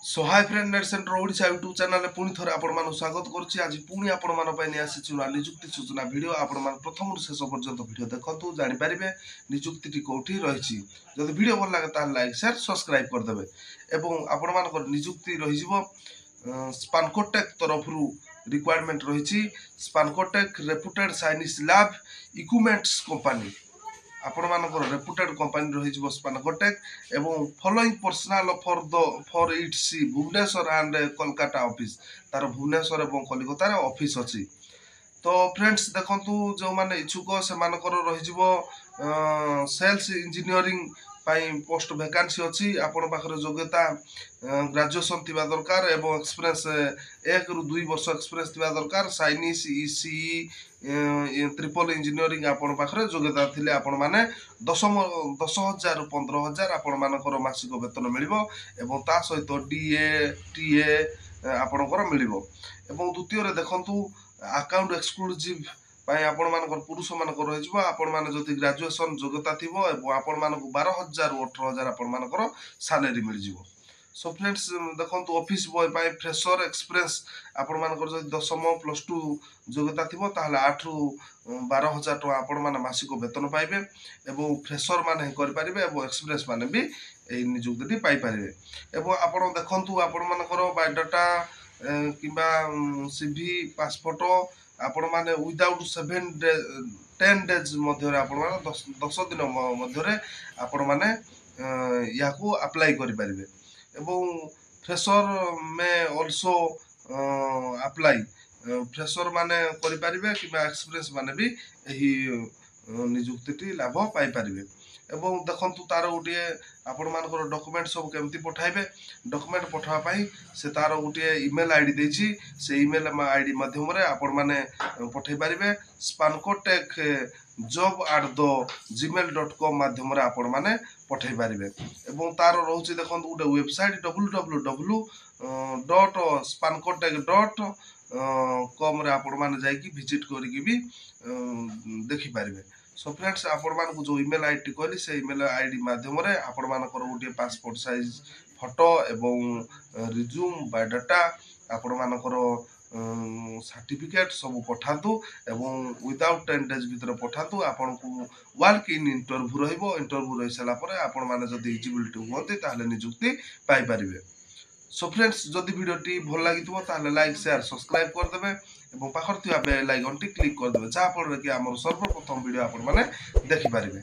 सो hi friend net centre Odisha YouTube channel पुणी थे आपण स्वागत करुच्ची आज पुणी आपण आसी निजुक्ति सूचना भिडियो आपण प्रथम शेष पर्यंत भिडियो देखु जानीपारे निजुक्ति कौटी रही जब भिडियो भल लगे लाइक शेयर सब्सक्राइब करदे एवं आपण निजुक्ति रही स्पानकोटेक तरफ रिक्वायरमेंट रही Spancotek reputed Chinese lab equipments company आपण मानकर रेपुटेड कंपनी रही स्पानकोटेक एवं following personnel for its Bhubaneswar and Kolkata office तार भुवनेश्वर एवं कलिकतार ऑफिस अच्छी। तो फ्रेंड्स देखंतु जो माने इच्छुक से मानकर रही सेल्स इंजीनियरिंग पोस्ट वैकेंसी अच्छी आपण पाखरे योग्यता ग्रेजुएशन थिबा दरकार एवं एक्सपीरियंस 1 ରୁ 2 वर्ष एक्सपीरियंस थिबा दरकार चाइनीज ईसी ट्रिपल इंजीनियरिंग आपण पाखरे योग्यता थिले आपण माने 10,000 ରୁ 15,000 आपण मानकर मासिक वेतन मिलिबो एवं ता सहित डीए टीए आपणकर मिलिबो एवं द्वितीय रे देखंतु अकाउंट एक्सक्लूसिव आपण मानकर पुरुष मानकर रही आपण माने जदि ग्रेजुएशन योग्यता थिबो एवं आपण मानक 12,000 ରୁ 18,000 आपण मानकर सैलरी मिल जिवो। सो फ्रेंड्स देखंतु ऑफिस बॉय पाई फ्रेशर एक्सपीरियंस आपण मानकर जदि 10th +2 योग्यता थिबो ताहले 8 ରୁ 12,000 टका आपण माने मासिक वेतन पाइबे एवं फ्रेशर माने करि परिबे एवं एक्सपीरियंस माने भी ए नियुक्ति पाई परिबे एवं आपण देखंतु आपण मानकर बायोडाटा किबा सीवी पासपोर्ट आपण माने विदाउट 10 डेज मध्य आपण माने 10 दिन मध्य आपण माने याकू अप्लाई करि परिबे एवं फ्रेशर में ऑल्सो अप्लाई फ्रेशर माने करि परिबे किबा एक्सपीरियंस माने भी एही नियुक्ति लाभ पाई परिबे एवं देखंतु तार गोटे आपण मानकर डॉक्यूमेंट सब केमती पठाइबे डॉक्यूमेंट पठा पाई से तार गोटे ईमेल आईडी देछि से ईमेल आईडी माध्यम रे आपण माने पठै परिबे spancotex@gmail.com माध्यम रे आपण माने पठै परिबे एवं तार रहउछि देखंतु गोटे वेबसाइट www.spancotech.com रे आपण माने जाई कि विजिट करि कि भी देखि परिबे। सो फ्रेंड्स आपण मानक जो ईमेल आईडी कहली से ईमेल आईडी माध्यम रे आपण मानकर गोटे पासपोर्ट साइज फोटो एवं रिज्यूम बायोडाटा आपण मानकर सर्टिफिकेट सब पठातु एवं विदाउट 10 डेज भीतर पठातु आपण को वर्क इन इंटरव्यू रहइबो इंटरव्यू रहि सला परे आपण माने जदी एलिजिबिलिटी होते ताले नियुक्ति पाई परिबे। सो फ्रेंड्स जदि वीडियो टी भल लागितबो ताले लाइक शेयर सब्सक्राइब कर देबे एवं पाखर थिया बेल आइकन टी क्लिक कर देबे जा फल रे कि हमर सर्वप्रथम वीडियो आपण माने देखि परिबे।